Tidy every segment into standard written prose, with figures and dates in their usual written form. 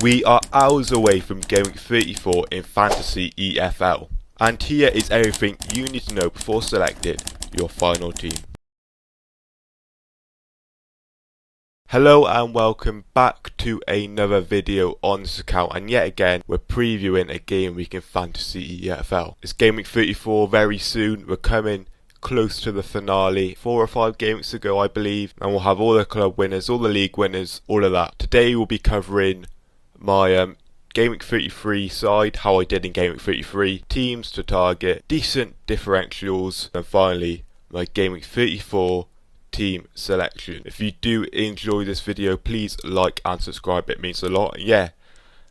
We are hours away from Gameweek 34 in Fantasy EFL, and here is everything you need to know before selecting your final team. Hello and welcome back to another video on this account, and yet again we're previewing a game week in Fantasy EFL. It's Game Week 34 very soon. We're coming close to the finale. 4 or 5 game weeks ago I believe, and we'll have all the club winners, all the league winners, all of that. Today we'll be covering my Game Week 33 side, how I did in Game Week 33, teams to target, decent differentials, and finally my Game Week 34 team selection. If you do enjoy this video, please like and subscribe, it means a lot. Yeah,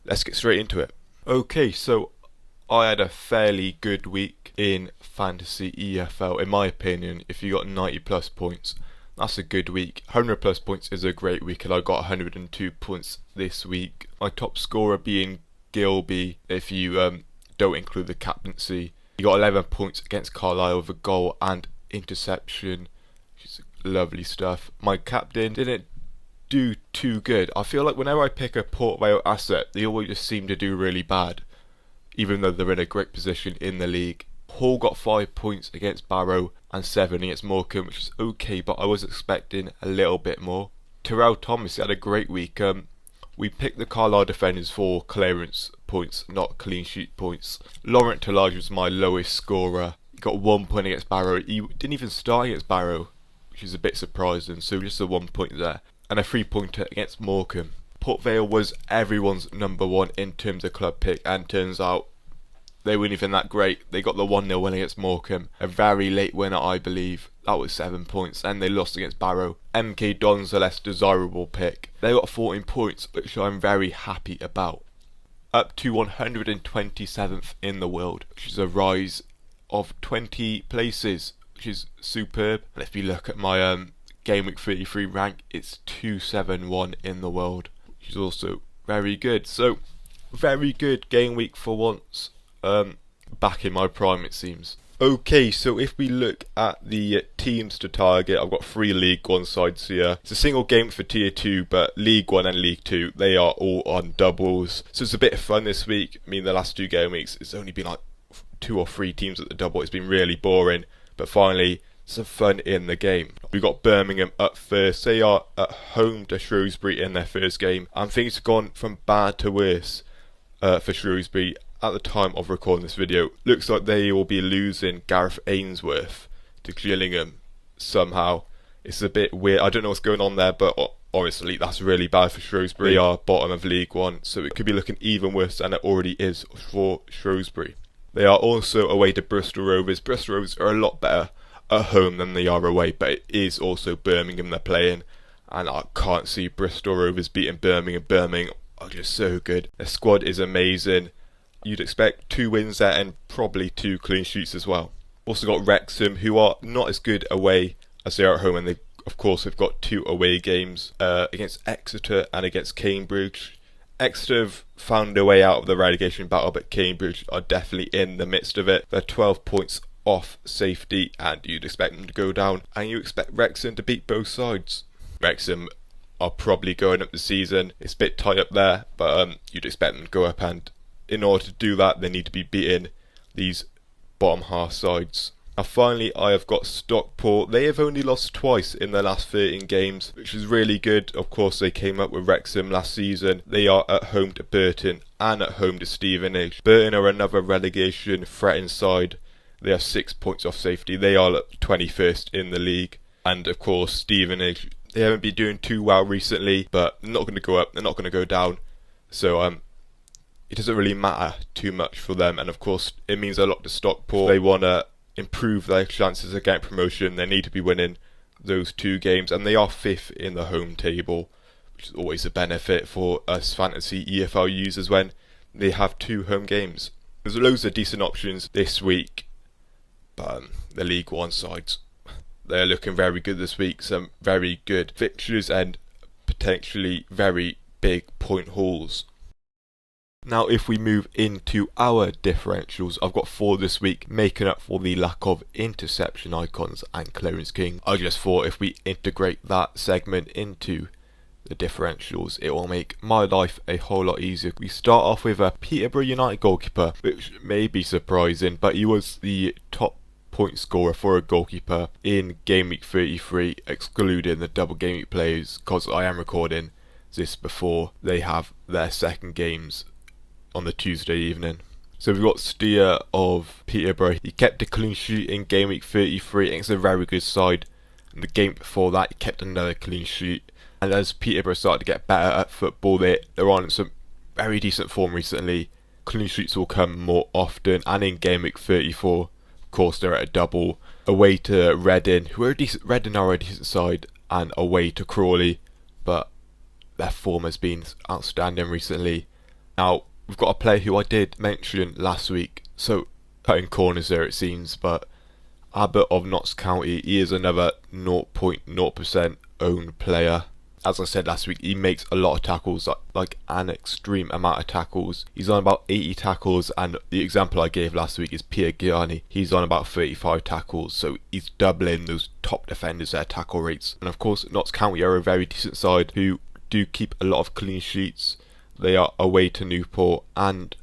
let's get straight into it. Okay, so I had a fairly good week in Fantasy EFL, in my opinion. If you got 90 plus points, that's a good week. 100 plus points is a great week, and I got 102 points this week. My top scorer being Gilby, if you don't include the captaincy. He got 11 points against Carlisle with a goal and interception, which is lovely stuff. My captain didn't do too good. I feel like whenever I pick a Port Vale asset, they always just seem to do really bad, even though they're in a great position in the league. Hall got 5 points against Barrow and 7 against Morecambe, which is okay, but I was expecting a little bit more. Terrell Thomas had a great week. We picked the Carlisle defenders for clearance points, not clean sheet points. Laurent Talage was my lowest scorer. He got 1 point against Barrow. He didn't even start against Barrow, which is a bit surprising, so just a 1 point there. And a 3-pointer against Morecambe. Port Vale was everyone's number one in terms of club pick, and turns out they weren't even that great. They got the 1-0 win against Morecambe, a very late winner I believe. That was 7 points, and they lost against Barrow. MK Don's a less desirable pick. They got 14 points, which I'm very happy about. Up to 127th in the world, which is a rise of 20 places, which is superb. And if you look at my Game Week 33 rank, it's 271 in the world, which is also very good. So, very good game week for once. Back in my prime it seems. Okay, so if we look at the teams to target, I've got 3 League 1 sides here. It's a single game for Tier 2, but League 1 and League 2, they are all on doubles. So it's a bit of fun this week. I mean, the last 2 game weeks, it's only been like 2 or 3 teams at the double. It's been really boring, but finally, some fun in the game. We've got Birmingham up first. They are at home to Shrewsbury in their first game, and things have gone from bad to worse for Shrewsbury. At the time of recording this video, looks like they will be losing Gareth Ainsworth to Gillingham somehow. It's a bit weird. I don't know what's going on there, but obviously that's really bad for Shrewsbury. They are bottom of League 1, so it could be looking even worse than it already is for Shrewsbury. They are also away to Bristol Rovers. Bristol Rovers are a lot better at home than they are away, but it is also Birmingham they're playing, and I can't see Bristol Rovers beating Birmingham. Birmingham are just so good. Their squad is amazing. You'd expect 2 wins there and probably 2 clean sheets as well. Also got Wrexham, who are not as good away as they are at home, and they of course have got 2 away games against Exeter and against Cambridge. Exeter have found a way out of the relegation battle, but Cambridge are definitely in the midst of it. They're 12 points off safety, and you'd expect them to go down, and you expect Wrexham to beat both sides. Wrexham are probably going up the season. It's a bit tight up there, but you'd expect them to go up, and in order to do that, they need to be beating these bottom half sides. Now finally, I have got Stockport. They have only lost twice in their last 13 games, which is really good. Of course, they came up with Wrexham last season. They are at home to Burton and at home to Stevenage. Burton are another relegation threatened side. They are 6 points off safety. They are at 21st in the league. And of course, Stevenage, they haven't been doing too well recently, but they're not going to go up, they're not going to go down. So it doesn't really matter too much for them, and of course it means a lot to Stockport. They want to improve their chances of getting promotion. They need to be winning those 2 games, and they are 5th in the home table, which is always a benefit for us Fantasy EFL users when they have 2 home games. There's loads of decent options this week, but the League 1 sides, they're looking very good this week. Some very good fixtures and potentially very big point hauls. Now if we move into our differentials, I've got 4 this week, making up for the lack of interception icons and clearance king. I just thought if we integrate that segment into the differentials. It will make my life a whole lot easier. We start off with a Peterborough United goalkeeper, which may be surprising, but he was the top point scorer for a goalkeeper in game week 33, excluding the double game week players, because I am recording this before they have their second games on the Tuesday evening. So we've got Steer of Peterborough. He kept a clean sheet in game week 33 against a very good side. And the game before that, he kept another clean sheet. And as Peterborough started to get better at football, they're on some very decent form recently. Clean sheets will come more often. And in game week 34, of course, they're at a double. Away to Reading, who are Reading are a decent side, and away to Crawley. But their form has been outstanding recently. Now, we've got a player who I did mention last week, so cutting corners there it seems, but Abbott of Notts County, he is another 0.0% owned player. As I said last week, he makes a lot of tackles, like an extreme amount of tackles. He's on about 80 tackles, and the example I gave last week is Pierre Gianni. He's on about 35 tackles, so he's doubling those top defenders' their tackle rates. And of course, Notts County are a very decent side who do keep a lot of clean sheets. They are away to Newport and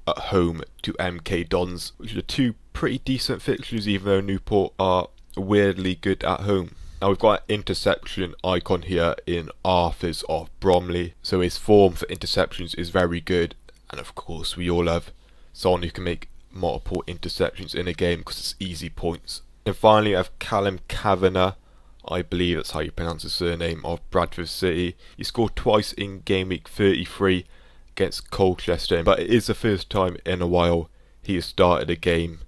at home to MK Dons, which are two pretty decent fixtures, even though Newport are weirdly good at home. Now we've got an interception icon here in Arthurs of Bromley, so his form for interceptions is very good, and of course we all love someone who can make multiple interceptions in a game because it's easy points. And finally I have Callum Kavanagh, I believe that's how you pronounce the surname, of Bradford City. He scored twice in game week 33 against Colchester, but it is the first time in a while he has started a game,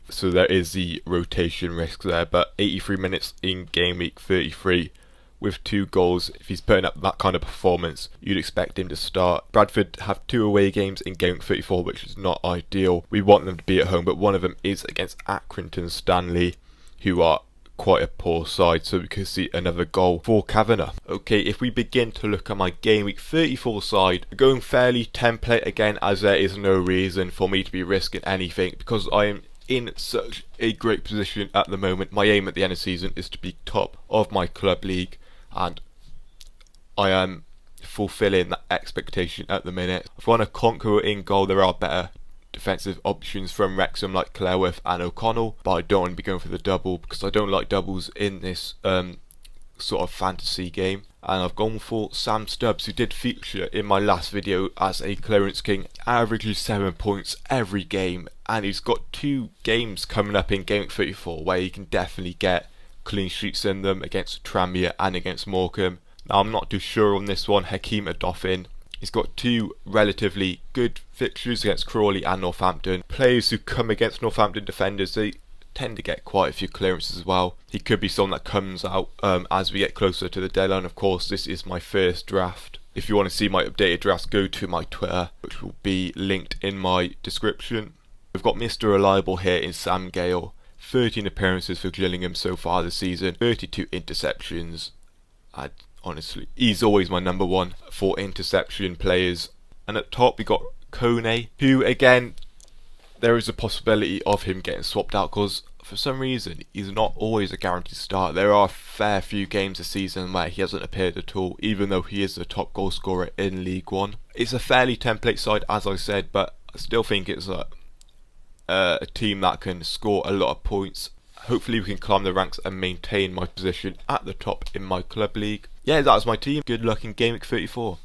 so there is the rotation risk there. But 83 minutes in game week 33 with 2 goals, if he's putting up that kind of performance, you'd expect him to start. Bradford have 2 away games in game week 34, which is not ideal. We want them to be at home, but one of them is against Accrington Stanley, who are quite a poor side, so we could see another goal for Kavanagh. Okay, if we begin to look at my game week 34 side, we're going fairly template again, as there is no reason for me to be risking anything because I am in such a great position at the moment. My aim at the end of the season is to be top of my club league, and I am fulfilling that expectation at the minute. I've won a conqueror in goal. There are better defensive options from Wrexham like Clareworth and O'Connell, but I don't want to be going for the double because I don't like doubles in this sort of fantasy game. And I've gone for Sam Stubbs, who did feature in my last video as a clearance king, averages 7 points every game, and he's got 2 games coming up in game 34 where he can definitely get clean sheets in them, against Tranmere and against Morecambe. Now I'm not too sure on this one. Hakeem Adoffin, he's got 2 relatively good fixtures against Crawley and Northampton. Players who come against Northampton defenders, they tend to get quite a few clearances as well. He could be someone that comes out as we get closer to the deadline. Of course, this is my first draft. If you want to see my updated drafts, go to my Twitter, which will be linked in my description. We've got Mr. Reliable here in Sam Gale. 13 appearances for Gillingham so far this season, 32 interceptions. Honestly, he's always my number one for interception players. And at top we got Kone, who again, there is a possibility of him getting swapped out because for some reason he's not always a guaranteed start. There are a fair few games this season where he hasn't appeared at all, even though he is the top goal scorer in League One. It's a fairly template side, as I said, but I still think it's a team that can score a lot of points. Hopefully we can climb the ranks and maintain my position at the top in my club league. Yeah, that was my team. Good luck in Game Week 34.